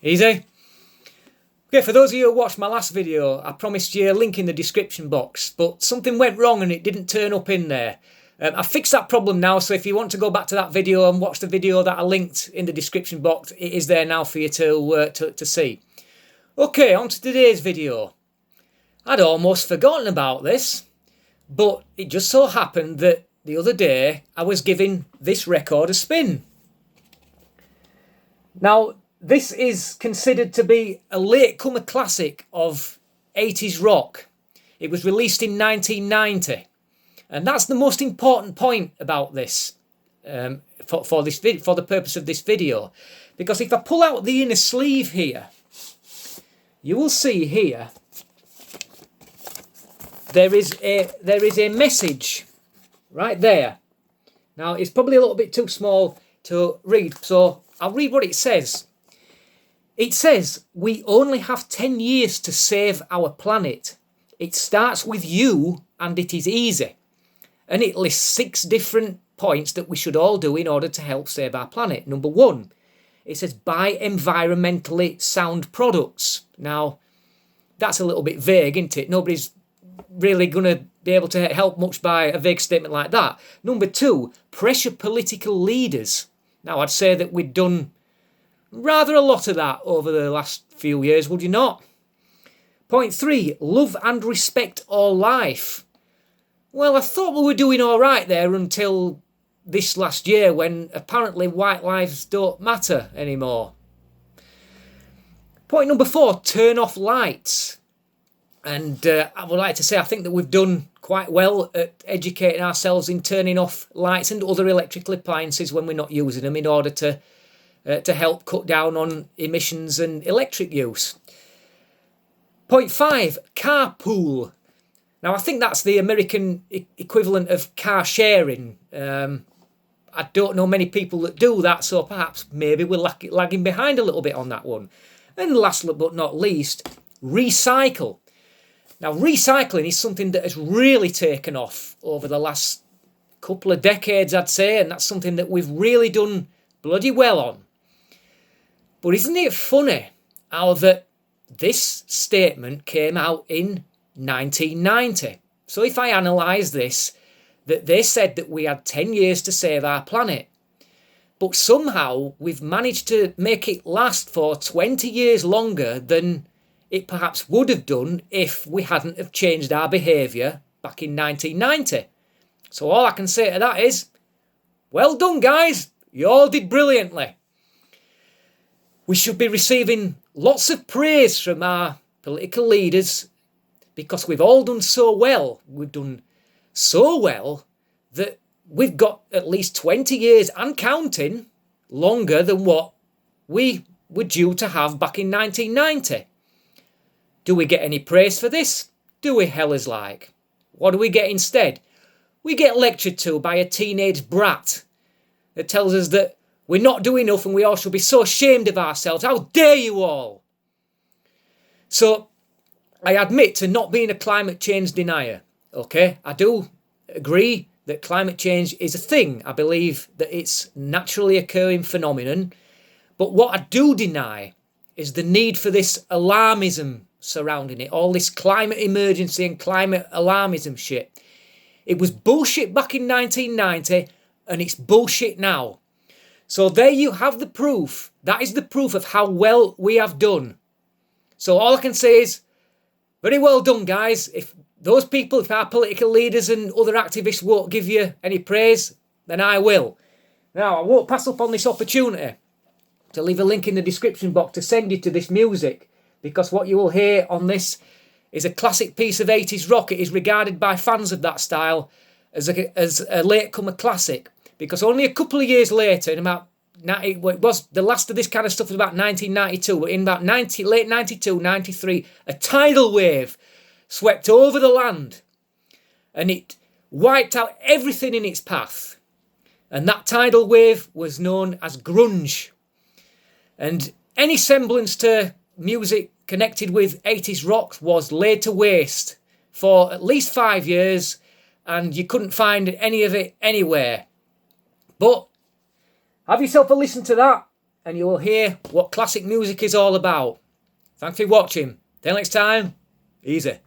Easy. Okay, for those of you who watched my last video, I promised you a link in the description box, but something went wrong and it didn't turn up in there. I fixed that problem now, so if you want to go back to that video and watch the video that I linked in the description box, it is there now for you to see. Okay, on to today's video. I'd almost forgotten about this, but it just so happened that the other day I was giving this record a spin. Now, this is considered to be a latecomer classic of 80s rock. It was released in 1990. And that's the most important point about this, for the purpose of this video. Because if I pull out the inner sleeve here, you will see here there is a message right there. Now, it's probably a little bit too small to read, so I'll read what it says. It says, "We only have 10 years to save our planet. It starts with you and it is easy." And it lists 6 different points that we should all do in order to help save our planet. Number 1, it says buy environmentally sound products. Now, that's a little bit vague, isn't it? Nobody's really going to be able to help much by a vague statement like that. Number 2, pressure political leaders. Now, I'd say that we've done rather a lot of that over the last few years, would you not? Point 3, love and respect all life. Well, I thought we were doing all right there until this last year, when apparently white lives don't matter anymore. Point number 4, turn off lights. And I would like to say I think that we've done quite well at educating ourselves in turning off lights and other electrical appliances when we're not using them, in order to help cut down on emissions and electric use. Point 5, carpool. Now, I think that's the American equivalent of car sharing. I don't know many people that do that, so perhaps maybe we're lagging behind a little bit on that one. And last but not least, recycle. Now, recycling is something that has really taken off over the last couple of decades, I'd say, and that's something that we've really done bloody well on. But isn't it funny how that this statement came out in 1990? So if I analyse this, that they said that we had 10 years to save our planet. But somehow we've managed to make it last for 20 years longer than it perhaps would have done if we hadn't have changed our behaviour back in 1990. So all I can say to that is, well done, guys. You all did brilliantly. We should be receiving lots of praise from our political leaders, because we've all done so well. We've done so well that we've got at least 20 years and counting longer than what we were due to have back in 1990. Do we get any praise for this? Do we, hellers like? What do we get instead? We get lectured to by a teenage brat that tells us that we're not doing enough and we all should be so ashamed of ourselves. How dare you all? So, I admit to not being a climate change denier, okay? I do agree that climate change is a thing. I believe that it's naturally occurring phenomenon. But what I do deny is the need for this alarmism surrounding it, all this climate emergency and climate alarmism shit. It was bullshit back in 1990 and it's bullshit now. So there you have the proof. That is the proof of how well we have done. So all I can say is, very well done, guys. If those people, if our political leaders and other activists won't give you any praise, then I will. Now, I won't pass up on this opportunity to leave a link in the description box to send you to this music, because what you will hear on this is a classic piece of 80s rock. It is regarded by fans of that style as a latecomer classic, because only a couple of years later, in about it was the last of this kind of stuff was about 1992, but in about late 92, 93, a tidal wave swept over the land and it wiped out everything in its path. And that tidal wave was known as grunge. And any semblance to music connected with 80s rock was laid to waste for at least 5 years, and you couldn't find any of it anywhere. But have yourself a listen to that, and you will hear what classic music is all about. Thanks for watching. Till next time, easy.